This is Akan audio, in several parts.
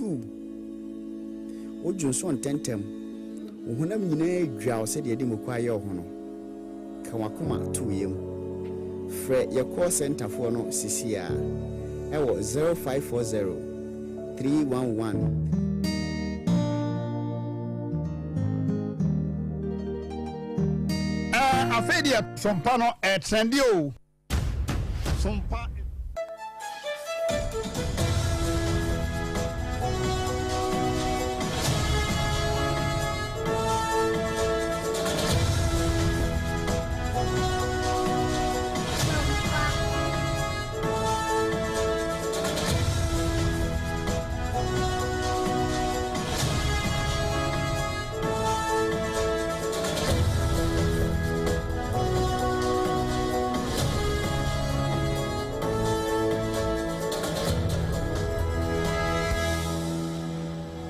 2 Ojo tentem ohunam nyina dwa o se de de mokwaye ohono ka wakoma to yem frɛ your call center for no sisia ewo 0540 311 Afedia SOMPA no trendi o SOMPA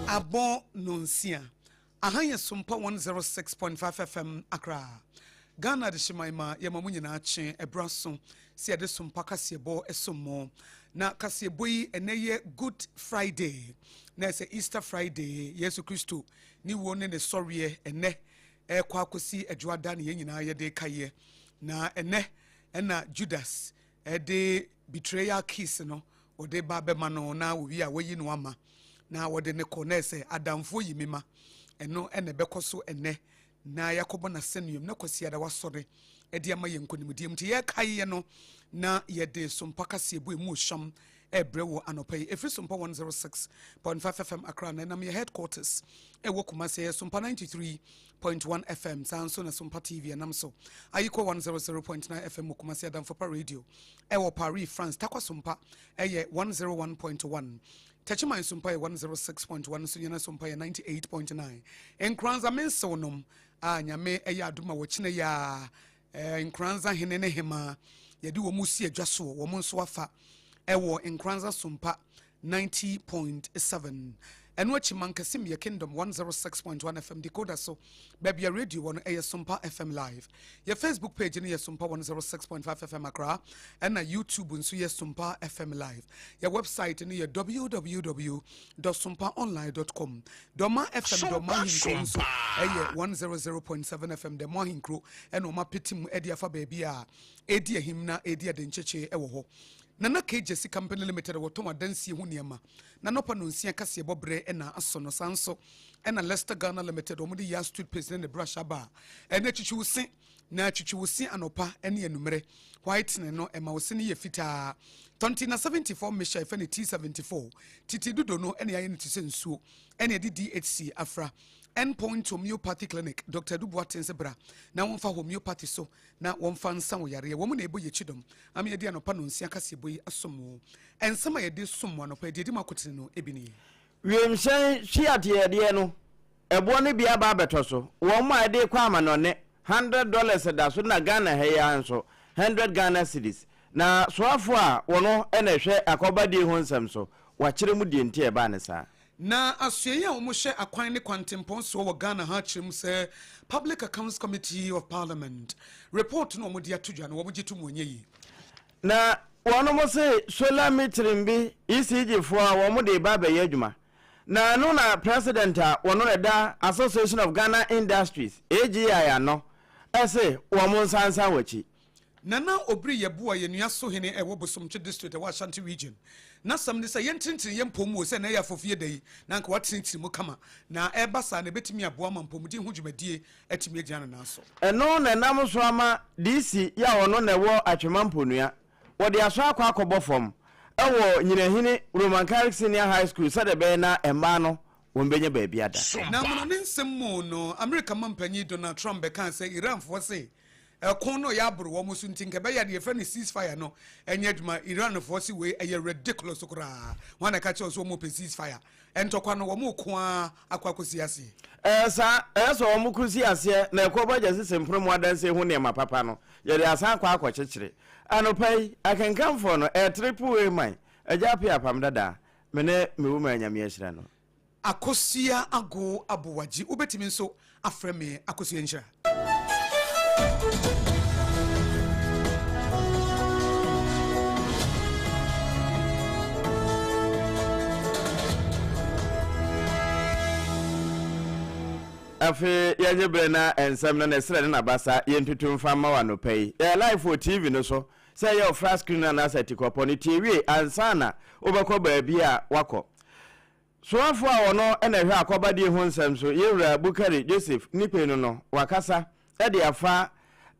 Abo nonsia ahanye SOMPA 106.5 FM Accra Ghana de shimaima ya mamu nyina ache ebraso si ade SOMPA kasebo esomo na kasebo yi eneye Good Friday na ese Easter Friday Yesu Kristo ni wone ne soriye ene ekwa akosi adwada ne nyina ye de kaye na ene ena Judas de betrayal kiss no ode ba be ma no na wo wi a wayi no ama na wode ne konese adamfo yimima eno ene bekoso ene na yakobo na senuum na kwasi ada wasore edi ama yenkonimdiem ti ye kaye no na ye de SOMPA kasebo emu sham ebrewo anopai efri SOMPA 106.5 FM Accra na nam ye headquarters ewo Kumasi SOMPA 93.1 FM sanso na SOMPA TV anam so ayiko 100.9 FM Kumasi Adamfopa radio ewo Paris France takwa SOMPA eye 101.1 Techima SOMPA 106.1 sunyana SOMPA 98.9 enkranza mensonom nyame eya aduma wochine ya enkranza henene hema yedi wo musi adwaso wo monso afa ewo enkranza SOMPA 90.7 eno achimankasim ye Kingdom 106.1 FM decoder so baby radio on SOMPA FM live your Facebook page ni SOMPA 106.5 FM Accra and na YouTube nso SOMPA FM live your website ni www.sompaonline.com doma FM doma hinkro so 100.7 FM de mo hinkro eno ma petim edi afa baby a edi ahimna edi adencheche ewo ho Nana KJC Company Limited wotoma dansi hu niema na nopa no nsia kase bobre ena asono sanso ena Leicester Ghana Limited omudi ya street president brush aba ena chichiwusi na chichiwusi anopa ene enumere white no ema wusi ne ye fita 2074 mesha ife ne T74 titi dudo no ene aye ne tise nsuo ene di DHC afra endpoint homeopathy clinic Dr. Dubuaten Sebra na wonfa homeopathy so na wonfa nsa wo yare wo mu na ebo ye chidom am ye di anopa no nsia kase boyi asomo ensama ye di somo anopa ye di makotene no ebini wiemhyɛn hwiateɛ deɛ no ɛboɔ ne bia ba abɛtɔ so wɔn mu a de kwa ama no ne $100 da so na Ghana ha ya nso 100 Ghana cedis na soafo a wɔno ɛna hwɛ akɔbadie ho nsɛm so wakyerɛ mu die ntie ba ne saa na asuye a omushe akwan ne kwantempon so wo Ghana ha kyerem se Public Accounts Committee of Parliament report no omudi atudwa no womugitu mu onye yi na wɔno mo se solar metering bi ECG fo a wɔn mo de ba ba yɛ adwuma na no na president a wɔno na da Association of Ghana Industries AGI ano ɛse wɔn mo nsansa wachi Nana obri yebu a yenua so hene ewo bosomche district ewa Ashanti region na sam ne say yentintin yempomu se na ya fofie dai na nka watintin mu kama na eba sa na betimi aboa mampomudi hu dwumadie atimi agyana na so eno na nam so ama DC ya wono na ewo atwemamponua wode aso akwa akobofom ewo nyinahini Roman Catholic Senior High School sade be na emma no wonbenye ba bia da na mono ne nsem mu no America mampanyi Donald Trump be kan say Iran fo say kono ya buru wo musu ntinke be ya de fe ne ceasefire no enye adwuma Iran fo si we eye ridiculous kura wana ka che so mo pe ceasefire entokwa no wo mo ko akwakosi ase sa eso wo mo kusi ase na ekoba jase sempro mo adanse hu ne ma papa no ye de asan kwa akwakyekere anopai akenkamfo no triple way man ABOAGYE apam dada mene mewu ma nyame ahira no AKOSUA ABOAGYE ubetimi nso afreme AKOSUA nhira afi yenye brena ensem na nesre na basa yentutu mfa ma wa no pay live for TV no so say your flat screen na asset kopo ni TV ansana obekọ baabi a wakọ so afọ a ono na hwe akoba die ho nsem so yewura Bukari Joseph nipenu no wakasa e de afa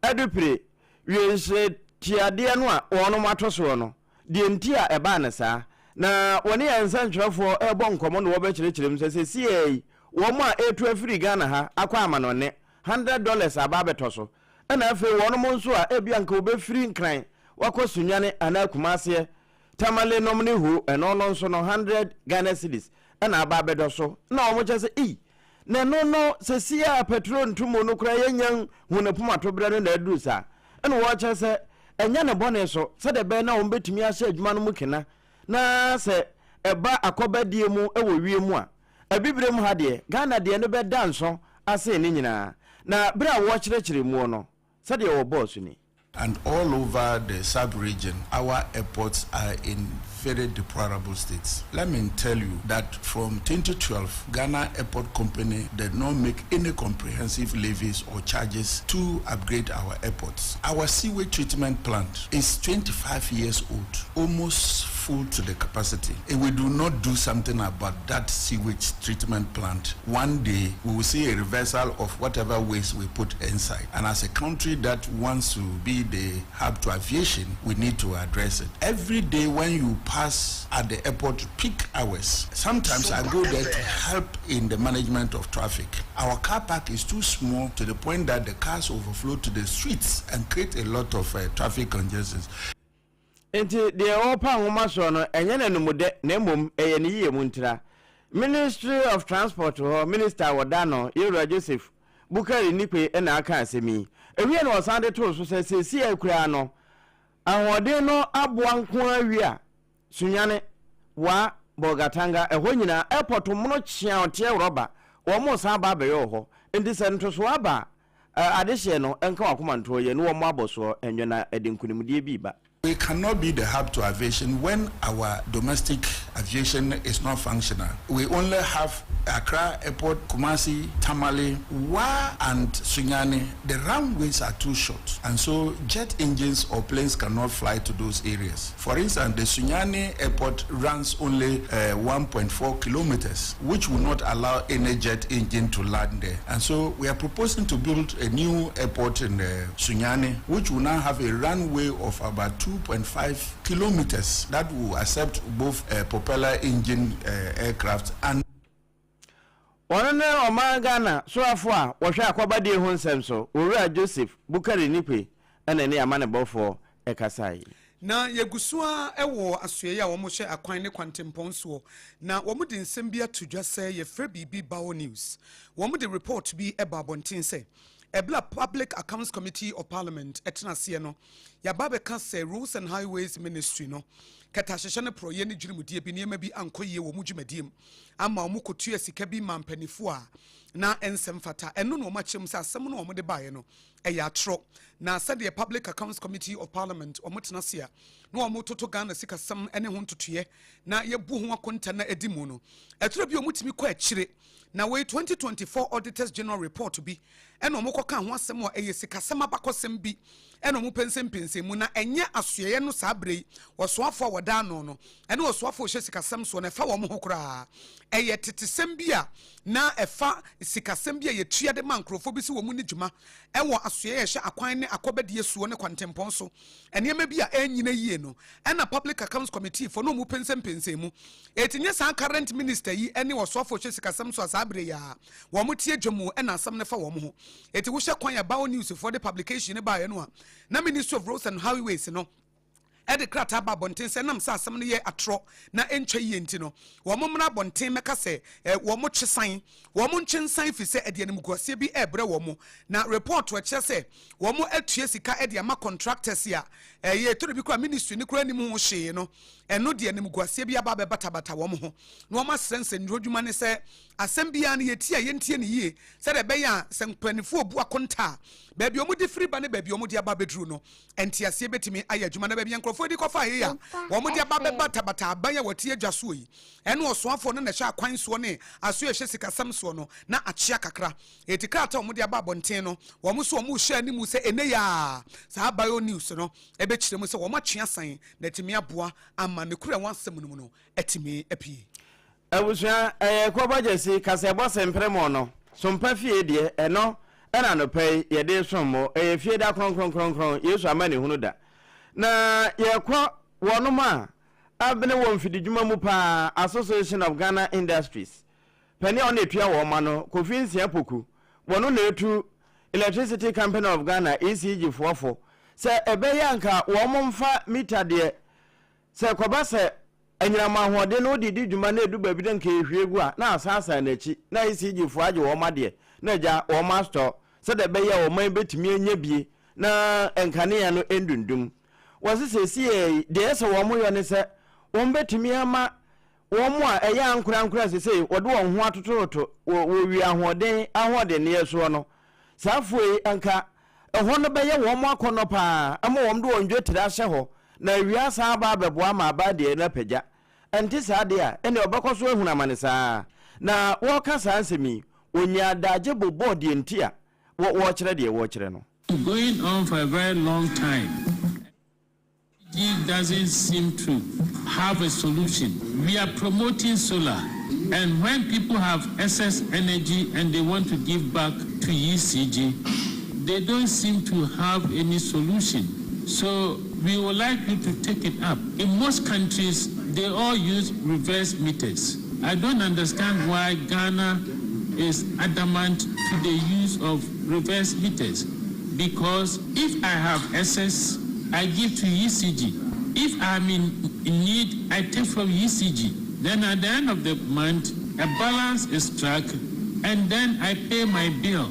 adupre wiense tiade no a ono matoso no de nti a eba na sa na woni ensan twefo ebo nkomo no wobekyerechirem se sie wo mo a etu afiri Ghana ha akwa amanone $100 ababeto so na afi wono mo nso a ebia nka obefiri nkran wakosunyane anakumase tamale nomne hu eno no nso no 100 Ghana cedis na ababedo so na omo kyese na no se sia petrol ntumo no kura yenyan hunapuma tobre no na adusa na wo kyese enya ne bone so se de be na wo betumi ase adwuma no mukena na se eba akobadie mu ewo wie mu a abibre mu ha de Ghana de no be danso ase ni nyina na bra wo kyerechire mu no se de wo boss ni. And all over the sub-region, our airports are in very deplorable states. Let me tell you that from 2012, Ghana Airport Company did not make any comprehensive levies or charges to upgrade our airports. Our sewage treatment plant is 25 years old, almost full to the capacity. If we do not do something about that sewage treatment plant, one day we will see a reversal of whatever waste we put inside. And as a country that wants to be the hub to aviation, we need to address it. Every day when you pass at the airport peak hours, sometimes I go there to help in the management of traffic. Our car park is too small to the point that the cars overflow to the streets and create a lot of traffic congestion. Enti de opa homa so no enye na numude na emom eye ne yiye muntira Ministry of Transport ho Minister Wodano Yewura Joseph Bukari nipe na aka asemi ewie na osande to so se si akura no ahode no aboa nko awia sunyane wa bogatanga eho nyina airport mono chia ote roba wo mo sa ba be yo ho enti se nto so aba adehye no enka wakoma nto ye no wo mo aboso enyo na edinkunimdie bi ba. We cannot be the hub to aviation when our domestic aviation is not functional. We only have Accra Airport, Kumasi, Tamale, Wa and Sunyani. The runways are too short, and so jet engines or planes cannot fly to those areas. For instance, the Sunyani Airport runs only 1.4 kilometers, which will not allow any jet engine to land there. And so we are proposing to build a new airport in Sunyani, which will now have a runway of about 2.5 kilometers that will accept both propeller engine aircraft and One Ghana so afwa wohwe akwabade ho nsem so Owura Joseph Bukari nipe ene ne amane bofo ekasai na yegusua ewo asoye ya wo mo hye akwan ne kwantempon so na wo mo de nsem bi atodwa se ye frɛ bibi bawo news wo mo de report bi eba bontin se Ebla Public Accounts Committee of Parliament etnase no ya ba be ka se Roads and Highways Ministry no kata hyehye ne proye ne dwurumudie bi ne ma bi ankoye wo mu dwumadiem ama wo kotua sika bi mampanifo a na ensem fata eno no machim se asem no wo de bae no eya tro na said the Public Accounts Committee of Parliament o motnase a no wo toto Ghana sika sam ene ho ntotoye na ye bu ho akonta na edimu no etro bi o mutimi kɔ akire na we 2024 Auditors General Report bi eno mo kɔka ho asem a eye sika sam abakɔsem bi eno mo pensem mu na enye asoye no sabre wosoafo woda no ene wosoafo hye sika sam so na fa wo mo hokora eye tetesem bi a na efa sika sam bi a yetua de mankrofo bi si wo mu ni dwuma ewo asoye hye akwan ne akobadie suo ne kwantempon so ene ma bi a enyina yie no ena Public Accounts Committee for no mo pensem mu etinye san current minister yi ene wosoafo hye sika sam so sabre ya wo mo tie dwemu ena asam ne fa wo mo ho eti wo hye kwan ya bawo news for the publication ne ba ye no a na Ministry of Roads and Highways no ede krata ba bonten se nam sa asem ne ye atro na entwa yi enti no wo mo mra bonten meka se wo mo twesan wo mo ntwensan fi se ede anim guase bi ebre wo mo na report wo che se wo mo atue sika ede ama contractors ya ye to bi kwa ministry ne kura nim ho hye no eno de anim guase bi aba be bata wo mo ho na wo ma sense ndrodwuma ne se asem bia ne yetia yentie ne yie se de be ya sempanifo obu akonta ba bi o mo de free ba ne ba bi o mo de aba bedru no enti ase betimi aya adwuma na ba bi nkrofo di kofa ye ya wo mo dia ba bata aban ya wati adwa so yi ene osoafo no na hye akwan so ne aso ye hye sikasam so no na akyea kakra etikata wo mo dia ba bonten no wo mo so wo mo hye animu se ene ya sa abayo news no ebe kire mu se wo ma twea san na timi aboa ama ne kura wansem no mu no etimi apie abusua kwabagye si kasebo sempremo no sompa fie de eno ena no pay ye de sommo fie da kronkron yesu amane hunu da na ye kwa wonoma abene won fidijuma mu pa Association of Ghana Industries pani on etua wo ma no kofinsia poku wono na etu Electricity Company of Ghana ECG fofo se ebeyanka wo momfa meter de se kwabase anyirama hode no didi dwuma na edu babi de nka ehwiegu a na asasa na chi na ECG fo age wo ma de na ja wo master se de beya wo man betimi anya bie na enkane ya no endundum wasese de ese wo mo yo ne se wo betimi ama wo mo a eya ankura sese wode wo ho atototo wo wi ahode ne yeso no safoi anka eho no beye wo mo akono pa ama wo mdo wonjo tira hye ho na wiasa aba beboa ma aba de na pagya enti sa de a ene obekoso ehuna mane saa na wo kasa ansemi onya daje bobo de enti a wo kire de wo kire no going on for a very long time. It doesn't seem to have a solution. We are promoting solar, and when people have excess energy and they want to give back to ECG, they don't seem to have any solution. So we would like you to take it up. In most countries, they all use reverse meters. I don't understand why Ghana is adamant to the use of reverse meters. Because if I have excess, I give to ECG. If I'm in need, I take from ECG. Then at the end of the month, a balance is struck, and then I pay my bill.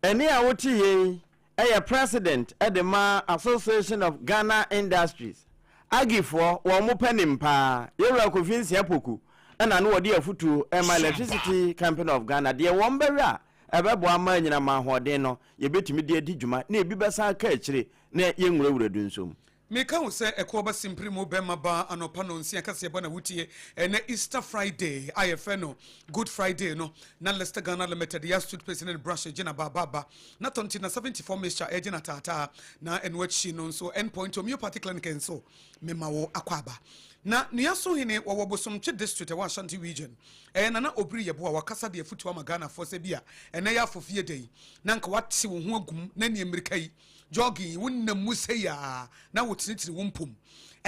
Eni awoti ye, president at the Association of Ghana Industries. Agifo wo mo panim pa, yewra kofinsi apoku, na no wodi afutu Electricity Company of Ghana. De wo mbere ebebo ama nyina ma hoden no ye betimi de adi dwuma na ebi besa ka akire na ye nwurawura du nsom meka wo se ekoba simpri mo bema ba anopa no nsia kase ba na wutie na Easter Friday ayefe no Good Friday no na Leicester Ghana Limited ya street president brush gina baba na tonti na 74 mixture ejina tata na enwachi no so endpoint homeopathic clinic enso mema wo akwaba na niaso hene wawobosomche district wa Ashanti region na obri yebo wakasa de afutu ama Ghana for se bia na ya fofie dei na nka wate wo ho agum na ne America yi jogging wonna museya na wotinitiri wompom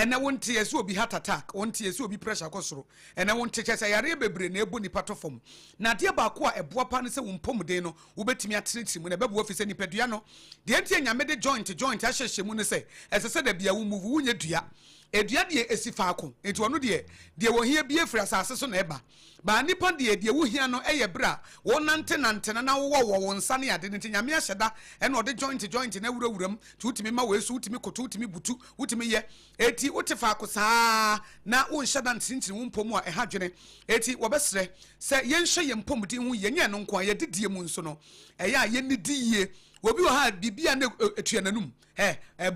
na wonte yeso obi heart attack wonte yeso obi pressure kosoro na wonte chese yare bebre na ebo ni platform na de ba ko a eboa pa ne se wompom den no wobetimi atinitiri mu na bebo ofise ni pedua no de entie nyame de joint ahyehye mu ne se esese da bia wo move wunye dua edua de esifaako enti wono de wo hia bie fra asase so na eba ba nipa de wo hia no eye bra wo nante na wo nsa ne ade nti nyame ahyeda ena ode joint na wurawuram ti utimi ma wesu utimi koto utimi butu utimi ye eti utifaako saa na wo nhyeda ntintin wo mpom a eha dwene eti wo besre se yenhye ye mpom din hu ye nye no nko a ye didie mu nso no eya ye nidie obi wo ha bibia na etuananum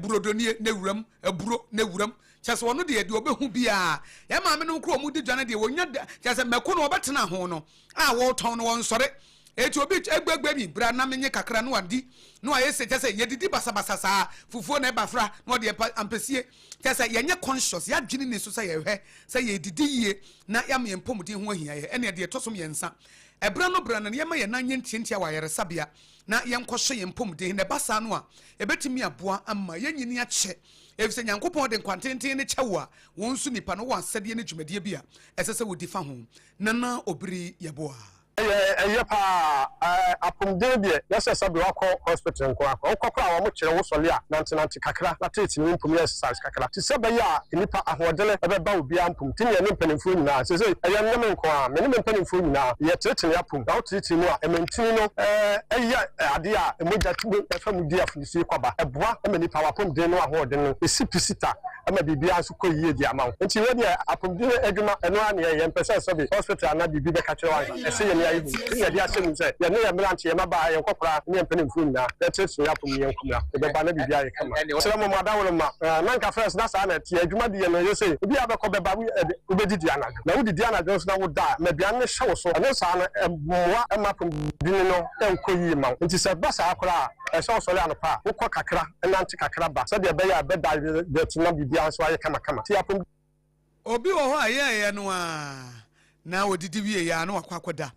burodonie na wuram buro na wuram chase wono de obehu bia ya maame no kro mu di dwane de wonya chase meko no obetena ho no a wo ton no won sore eti obi egbegbe bi bra na menye kakra no wadi no ayese chase yedidi basabasa saa fufuo na ebafra no de ampesie chase yenye conscious ya dwini ne so say yehwe say yedidi yie na ya me mpomuden ho ahia ye ene de tosom yensa ebra no bra na ye ma ye na nye ntientia wa yere sabia na yenkɔhye ye mpomuden ne basa no a ebetimi aboa amma yenyini akye efise nyankopɔn de kwantenten ne kyewa won su nipa no wa sɛde ne dwumadie bia ɛsɛ wodi fa ho nana obiri yeboa pa apomden de yesa sabe wakɔ hospital nko akɔ okɔkɔ a wɔn kyerɛ wo sɔle a nante kakra na tete ne mpom exercise kakra ti sɛ bɛyɛ a nipa ahoɔdele ɛbɛba obi ampom ti ne mpanimfoɔ nyinaa sɛ ɛyɛ nnam nko a me ne mpanimfoɔ nyinaa yɛ tete ne apom na tete mu a ɛmɛntini no ɛyɛ ade a emogya tubo ɛfa mu di afunisi kwaba ɛboa ɛmɛ nipa apomden no ahoɔden no esipisita ɛmɛ bibia nso kɔ yie di ama wo nti wɔ deɛ apomden adwuma ɛno a ne yɛ mpɛsɛ sɛ hospital na bibi bɛka kyerɛ wa ɛsɛ yɛ bia hu ni dia se mu se ye ne ye mranche ye maba ye kokora ne mpanimfu nyina etesu ya pom ye nkumra e be ba na bibia ye kama se mo ma dawolo ma nanka first na sa na tie adwuma de ye no ye se obi abekọ beba wo be didi anadwo na wo didi anadwo so na wo da ma bia ne hye wo so ne sa na moa e ma pom bi no enkoyi ma nti se ba sa akora e so so le anopa wo kọ kakra nanti kakra ba se de be ya be da de tuna bibia so aye kama ti apom obi wo ho aye no a na odidi wie ya na wakwakoda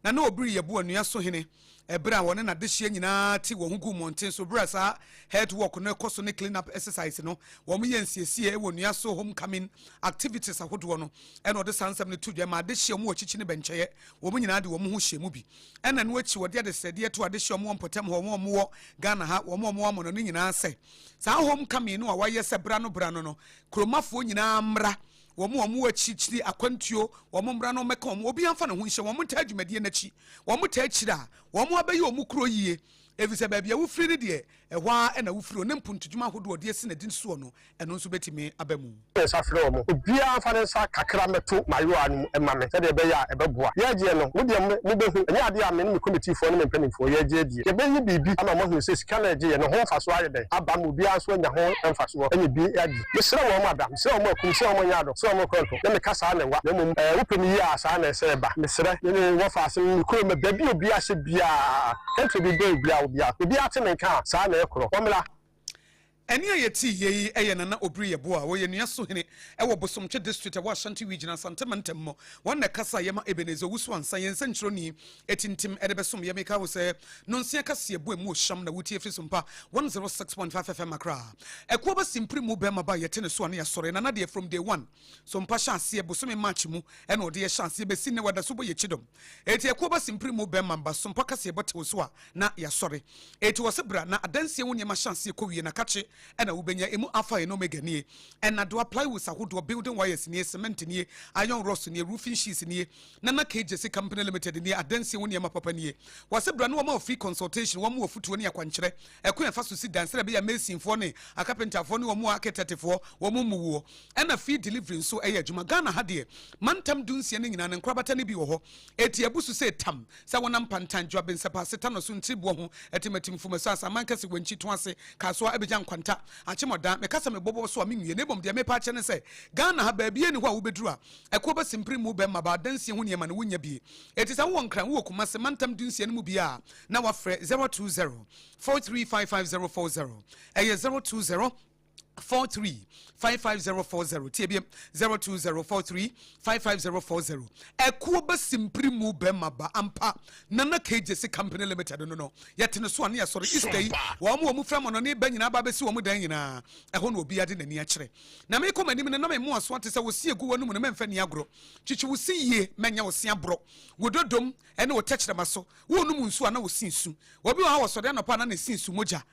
na obiri ye bo anua so hene ebra wona na de hye nyina ti wo hugu monten so bra sa head work no ekoso ne clean up exercise no wo mo yensiesie e wonua so homecoming activities ahodo no e no de sansam ne tudwa ma de hye mo wachichi ne bencheye wo mo nyina de wo mo ho hye mu bi e na no achi wo de sede to ade hye mo mpotam ho mo Ghana ha wo mo mo no nyina se sa homecoming no wa ye se bra no no kromafo nyina mra womu achichiri akwantuo womu mbra no meka womu obi amfa ne ho hye womu ta adwumadie nachi womu ta achira womu abayi womu kuro yie evise baabia wo firi de ehwa e na wo firi ne mpuntudwuma hodo de esi na din suo no eno nso betimi abamu sa firi womu obi amfa ne sa kakra meto mayo anu emame se de be ya ebeboa ye je no wo de mo behu enya ade a me ne committee fo ne mpanimfo ye je die ye be yi bibi ama mo hu se sika na je ye no ho mfaso aye den aba mo bi anso nya ho mfaso enye bi adi me sere wo mo adam sere wo mo akum sere wo mo nya do sere wo mo konto ne me kasa na wa ne mo wo pemi yi asa na se ba me sere ne wo fa ase me kuro me baby obi ase bia kente bi be bia obi ate me ka sa na ekro womla eni ayeti ye eye nana obri ye bo a wo ye nua so hene e wo bosomtwe district e wo Ashanti region Asantemantem mo wonna kasa ye ma Ebenezer wusu ansa ye nsanchiro ni etintim e de besom ye meka wo se no nsia kasa ye bo emu ohyam na wutie fi Sompa 106.5 FM Accra e ko ba simpri mu be ma ba ye tene so na ye sore na de from day 1 Sompa chance ye bosom match mu e na ode ye chance ye be sinne wada so bo ye chidom eti e ko ba simpri mu be ma ba Sompa kasa ye bote so a na ye sore eti wo se bra na adanse wo nyema chance ye ko wie na kache ena ubenya emu afa no meganie ena do apply with ahodo building wires ni cement ni iron rods ni roofing sheets ni na KJC company limited ni adanse woni ma papa ni wase bra no wo ma free consultation wo ma ofutuo ni akwankyere eko ya faso si dansere be ya mason fo ni carpenter fo ni wo mu architect fo wo mu muwo ena free delivery nso eya adwuma Ghana ha de mantam dunsie ni nyina ne nkrabata ni bi wo ho eti abusu se tam sa wonam pantan dwa ben sepa seta no so ntibo ho etimatim fumaso asaman kase wanchi to ase kaso abeja nkwanta achimoda me kasa me bobo so amenwie ne bom de me pa che ne se Ghana ha ba bie ni ho a wo beduru a eko ba simpri mu be ma ba dansie ho niema ne wonya bie eti sa wo nkran wo kuma se mantam dunsie ne mu bia na wa frɛ 020 4355040 eye 020 435540 TBM 020435540 eko ba simpri mu be ma ba ampa nana KJC company limited no yetene so ane yasore istay wo mu framo no ne ba nyina ba besi wo mu dan nyina eho na obi ade nani a kire na me ko manim ne na me mu aso ate se wo sie gu wonu mu ne memfa ni agro chichi wo si ye menya wo sia bro wododom ene wo techre maso wo nu mu nsu ana wo sinsu obi wo ha wo so de no pa na ne sinsu moja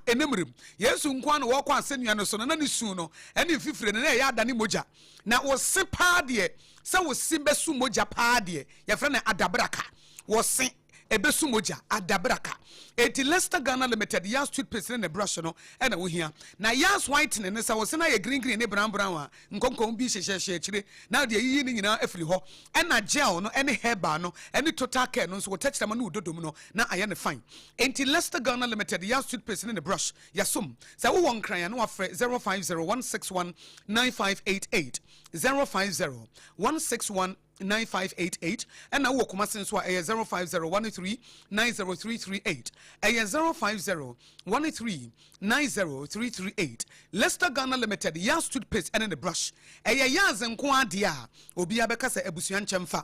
enemrem yesu nkwa na wo kwa asenua no so na ne su no ene fifire ne ya ada ne moja na wo se pa de se wo si besu moja pa de ya fra na adabraka wo se ebesu moja adabraka eti Leicester Ghana Limited ya street president ne brush no ena wo hia na yas white ne sa wo se na ye green ne brown a nkonkom bi hyehye kire na de yiyi ne nyina afiri ho ena gel no ene herbal no ene total care no so wo techrama no dodom no na aye ne fine enti Leicester Ghana Limited ya street president ne brush ya som sa wo won kran ya no afre 0501619588 05016199588 and now welcome us into 05013903338 05013903338 Leicester Ghana Limited ya stood pace and in the brush ya zenko adia obi abeka se ebusuan chemfa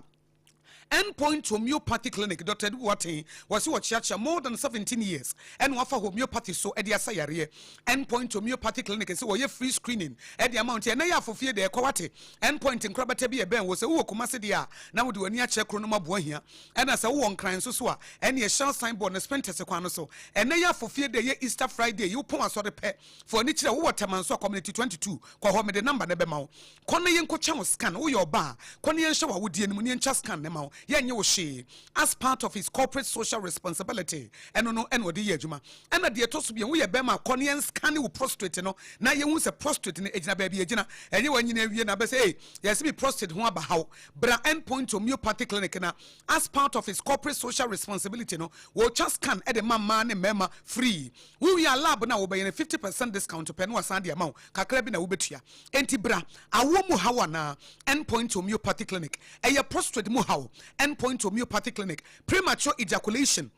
Endpoint Homeopathy Clinic, Dr. Duwate, was what church more than 17 years, and offer homeopathy so Edia Sayare. Endpoint Homeopathy Clinic is so free screening at the amount and for fear de Kawate. Endpoint in Krabatebi Ben was a Wokumasedia. Now do a near check chronoma boy here, and as a one crying so and a shell signboard and spent as a quanoso. And they for fear the Easter Friday, you put us on the pet for nature waterman so community 22, call home the number nebemau. Kona Yanko Channel scan, oh your bar, Kona Shawa would the Munian scan them out. yenye wo hwe as part of his corporate social responsibility eno no eno de ye adwuma ena de to so bi wo ye bema corneal scan wo prostate no na ye hu se prostate no ejina ba bi ejina enye wanyina wie na be say yes be prostate ho aba haw bra endpoint homeopathic clinic na as part of his corporate social responsibility no wo just scan e de mama ne mema free we are lab na wo be 50% discount pe no asan de amount kakra bi na wo betua enti bra awo mu hawa na endpoint homeopathic clinic eye prostate mu haw endpoint homeopathic clinic premature ejaculation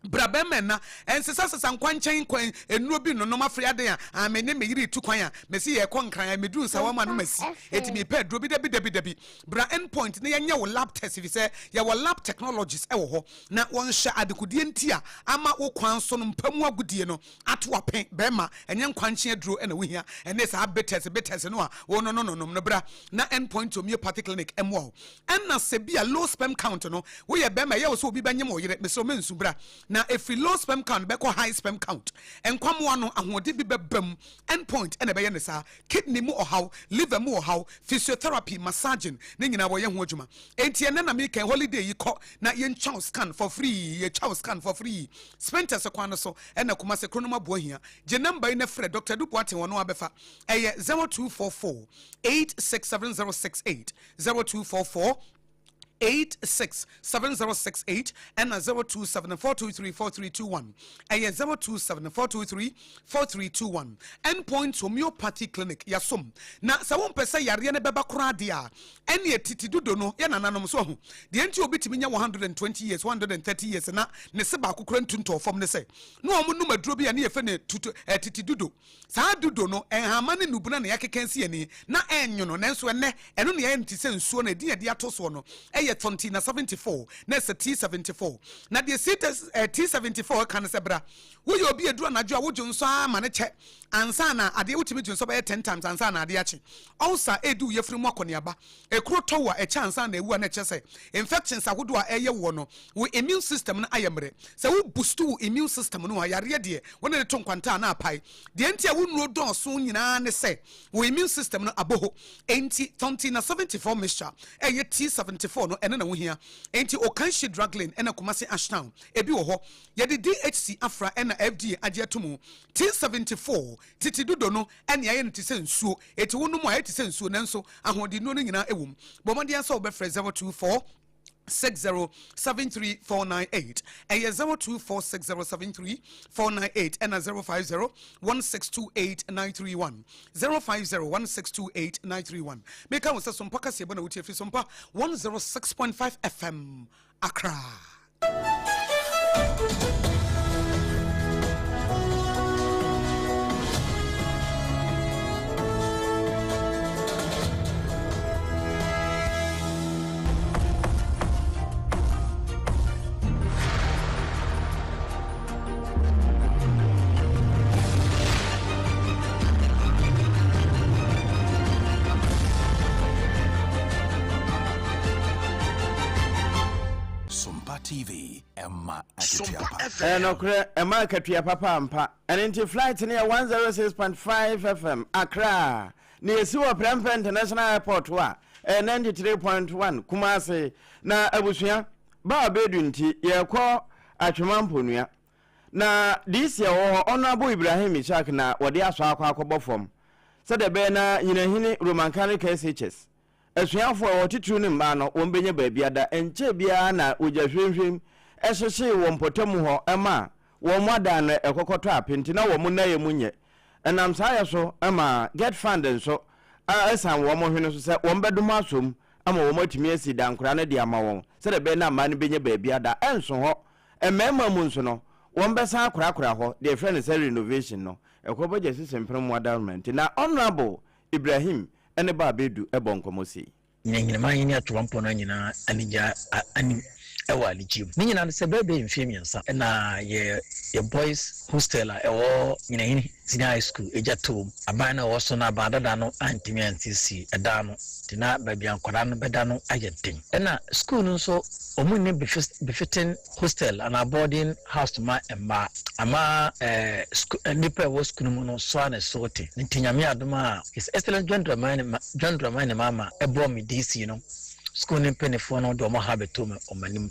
brabemena ensesa nkwanchen kwan enuro bi no noma friade a amene meyiri tu kwan a mesi ye konkran medu nsa wa ma no masi etimi pe dro bi dabi bra endpoint ne yenye wo lab test fi se ye wo lab technologies e wo ho na won hye adekudie ntia ama wo kwan so no mpamu agudie no ato apen bema enye nkwanchen aduro e na wo hia ene sa betes no a wo no bra na endpoint homeopathic clinic emwo enna se bia low sperm count no wo ye bema ye wo so obi banyem wo yere meso mensu bra na if we low sperm count be high sperm count enkwamwa no ahode bi bebam endpoint ene be ye ne sa kidney mu ohaw liver mu ohaw physiotherapy massaging ne nyina wo ye ho adwuma enti ene na me kan holiday yi ko na ye chow scan for free spenta se kwan so ene kuma se kronoma bo hia je number ine frɛ Dr. Dupuate wono abefa eye 0244 867068 0244 867068 and 0274234321 and 0274234321 endpoint homeopathy clinic yasom na sa won pese yare ne beba kora dia ene titidudo no ya nananom so ho de enti obitimi nya 120 years 130 years na ne se ba kokora ntunto fom ne se no omo numa duro bi ya ne yefe ne titidudo sa dudo no enhama ne nubuna ne yakekensi ani na enyono nenso ene eno ne ya ntise nsuo na dia dia toso no Tontina 74 nesa T74 na de T74 kan se bra wo ye obi edu anadwo a wo junso ama ne che ansa na ade wutimi junso ba 10 times ansa na ade ache also edu ye firi mu akoniaba ekro towa e chansa na ewu na che se infections ahodo a eye wo no wo immune system na ayemre se wo boost wo immune system no ayare de wo ne to nkwanta na apai de enti a wo nuro don so nyina ne se wo immune system no aboho enti Tontina 74 mixture eye T74 no ene na wo hia enti o kan shi drugline ena kumase ashtown ebi wo ho ye de DHC afra ena FDA agye tomu T74 titidudo no ene ye nti se nsuo eti wo no mu ayeti se nsuo nanso ahodi no nyina ewum bomode ansa obefre 024 607349 and 0246073498 and 050162891 050162891 make us some podcast here but we Sompa 106.5 FM Accra. TV Emma Akituapa. Okre Emma Akituapa ampa. And into flight near 106.5 FM Accra. Near Suwa Prempeh International Airport wa 93.1 Kumasi na abusuya ba bedu nti ye kwa atwemamponua. Na this year Honorable Ibrahim Ishak na wode aso akwa form. Sade be na nyinahini Roman Catholic SHS. Esuafo a wotitu ne mba no wonbenye baabia da enche bia na ojahwehwem ehyehe won potamu ho ema won mwada na ekokoto apenti na won na yemunye enam saye so ema get fund so esan won hwene so se won bedum asom ama won matimi asi dankora na dia ma won se de be na ma ne benye baabia da enso ho emema mu nso no won besa akora ho de friend say renovation no ekoboje system promoderment na honorable Ibrahim ene ba bedu ebonkomosi nyina man ni atwampo no nyina anija ani ewa lichim nyina se bebe mfemiansa na ye boys hostel a ewo nyina hini senior high school ejatom abana wo so na badada no antimi antisi eda no tina babia nkwara no beda no ayeden na school no so omunne befitting hostel and boarding house ma emba ama nipa wo school mu no so na sote ntinyame adoma his excellent gentleman mama ebo mi DC no school ne penifo no do mo ha beto me omanim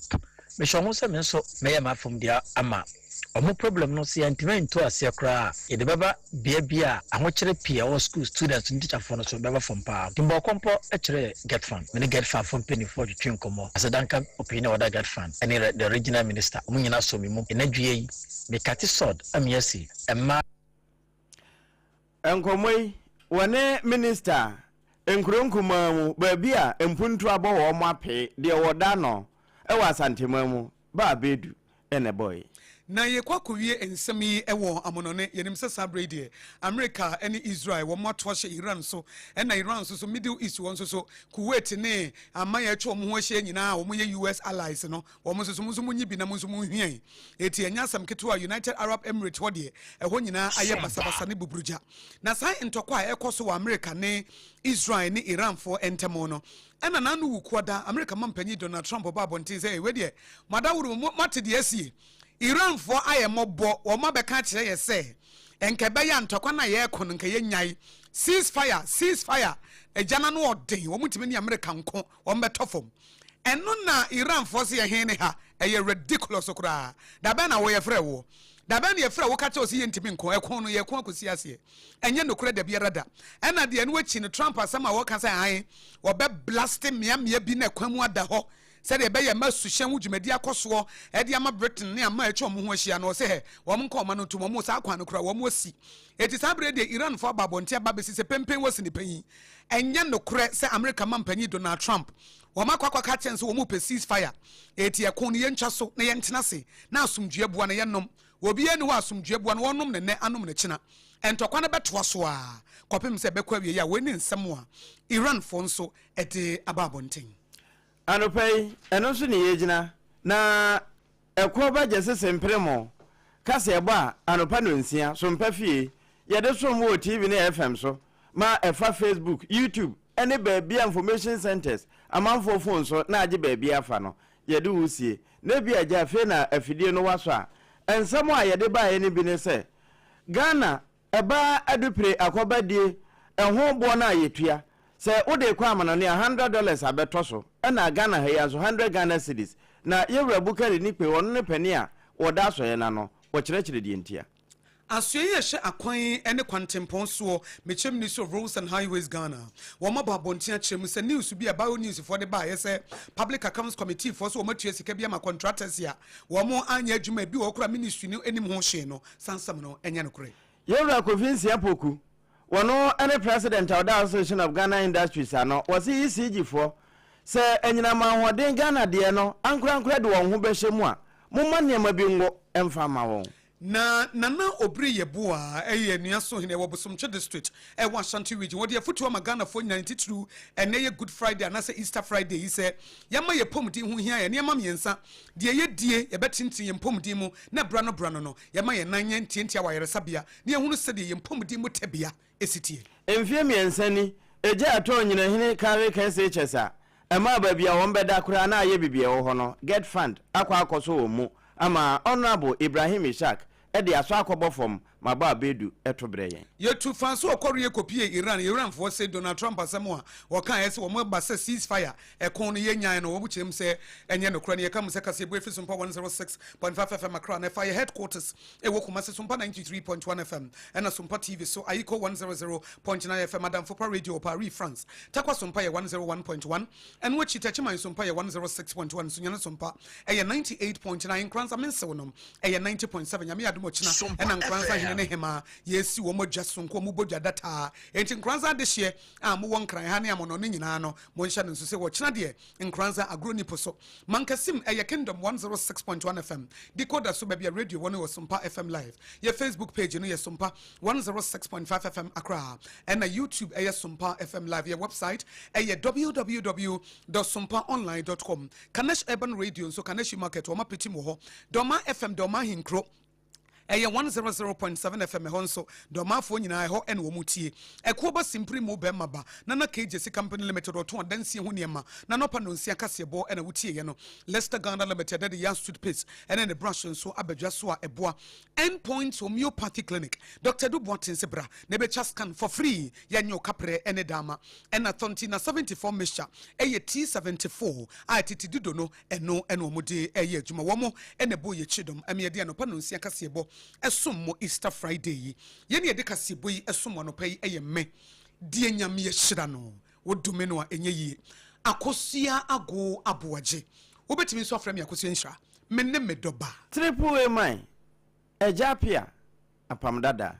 me hwe ho se me so me ya mafom dia ama omo problem no se antimen to ase kra e de baba bia ahokyere pia o school students and teacher for no so baba from pa timbo kompo e kire get fund me get fund from penifo to twin komo asadanka opinion order get fund any the regional minister omo nyina so me mu enadwie yi me kati sod amiasi emma enkomoi wane minister enkronkumamu babia empuntu abo wo mape de woda no e wa santemamu ba bedu ene boy na ye kwakowie ensem yi ewo amonone yenim se sabrede America ene Israel wo moto hye Iran so ena Iran so Middle East won so Kuwait ne amaya twa mo ho hye nyina wo ye US allies no wo mo so munyi bi na mo so mo hwian eti enya sam keto United Arab Emirates wo de ho nyina aye basabasa ne buburuja na sai ntokwa ekoso wa America ne Israel ne Iran for entemo no ena nanu wukoda America mampanyi Donald Trump ba bontin say we de madawuru matede asie Iran for ayemobo wo mabeka kire ye se enkebe ya ntokwa na ye ko nke ye nyai ceasefire ejana no odin wo mutime ni America nko wo mbetofom eno na Iran for se ye hene ha eye ridiculous okra da ba na wo ye frɛ wo da ba na ye frɛ wo ka che o se ye ntimi nko ekon no ye ko akosi ase enye no kura da bi rada ena de eno achi no Trump asema wo ka say han wo be blasting mia bi na kwamu ada ho said ebe ye masu hyen wudwumadi akoso e de ama Britain ne ama echo mo ho ahia no se he wo mo nko ma no to mo sa akwa no kura wo mo si eti sabre de Iran for babontia babesi se pempen wasi ne panyi enye no kura se America mampanyi Donald Trump wo makwa ka chen se wo mo pe ceasefire eti ekon ye ntwa so na ye ntena se na asumdue bua na ye nom obi eni ho asumdue bua na wonom ne ne anom ne china entokwa na beto so a kopem se bekwa wie ya weni nsem a Iran fo nso eti ababonten anopai eno so ne yegina na ekoba jese sempremo kase eba anopa no nsia so mpafie yede so mo TV ne FM so ma efa Facebook YouTube ene baabia information centers amanfo phone so na age baabia afa no yede wusie na bia age afi na afidie no waso a ensemo a yede ba ye ne bi ne se Ghana eba adupre akobadie enho bo na yetua se ode kwa amana ne $100 abeto so na Ghana ha ya so 100 Ghana cedis na yewura bukari ni pe won ne pani a woda so ye na no wo kirekire die ntia asoye ye hye akwan ene kwantempon so mechem ni so roads and highways Ghana wo maba bontia chrem se news bi about news for the ba ye se public accounts committee for so wo matua sika bi ama contractors ya wo mo anya adwuma bi wo kura ministry ni enim ho hye no sansam no enya no kure yewura kofinsi apoku wono ene president of the Association of Ghana Industries ano was ECG for se enyina ma hoden Ghana de no ankura de won ho behye mu a momma niam bi ngo emfa ma won na nana obri yeboa eye nua so hene wo bosomche district e wa Ashanti region wo de afutu ma Ghana for 92 ene ye Good Friday na se Easter Friday yi se yama ye pomdi ho hia ye niam miensa de ye die ye betintin ye pomdi mu na brano no yama ye nan ye ntientia wa yeresabia ne ehunu se de ye pomdi mu tabia esitie emfie miensa ni eja ato nyina hene kare kan se chesa ema babia won beda kura na aye bibie wo ho no get fund akwa akoso wo mu ama honorable Ibrahim Ishaq ede aso akobo fom maba abedu etobre yen yetu fanso okori ekopie Iran for say Donald Trump asemo a wokan ese wo mo ba se ceasefire ekon no yenyan no wo buchirem se enye no kra ne yekam se kase bo efi SOMPA 106.5 FM akra na fire headquarters e wo kuma se SOMPA 93.1 FM and SOMPA TV so ayiko 100.9 FM Madam Fopa Radio Paris France takwa SOMPA 101.1 and which itachima SOMPA 106.1 so nyana SOMPA 98.9 kranza mense wonom 90.7 nyame adumo china and kranza ne hema yesi wo modwa sonko mo bodwa data enti nkranza de hye a mo won kran ha ne amono ne nyina no mo nhya ne so se wo kina de nkranza agroni poso mankasim Kingdom 106.1 FM decoder so bia radio one was SOMPA FM live your Facebook page no yes SOMPA 106.5 FM Accra and na YouTube SOMPA FM live your website www.sompaonline.com Kanesh Urban Radio so Kanesh Market wo mapeti mo ho Doma FM Doma Hinkro ɛyɛ 100.7 FM ɛhɔ nso dɔmaafo nyinaa ɛhɔ ɛna wɔn tie ɛkuo ba simpiri mu bɛrima ba nana KJC company limited ɔtɔn adansie ho nneɛma na nɔpa no nsia kaseɛbɔ ɛna wotie yɛ no Leicester Ghana limited ɛde yɛ toothpaste ɛna ne brush nso abadwa so a ɛboa endpoint homeopathy clinic Dr. Duboatin Sebra na ɛbɛkya scan for free yɛnyɛ okaprɛ ɛne dama ɛna tontina 74 mixture ɛyɛ T74 a titi dido no ɛno ɛna wɔn de ɛyɛ adwuma wɔn ɛna ɛbɔ yɛ kyidom ɛmɛɛde anɔpa no nsia kaseɛbɔ ɛsom mo Easter Friday yi yɛne yɛde kaseɛbɔ yi ɛsom anɔpa yi ɛyɛ mɛ die nyame yɛhyira no wodume no a ɛnyɛ yie akosua ago aboagye wobɛtumi nso afrɛ me akosua nhyira me ne me dɔba triple A mine Agya Apia Apam Dadaa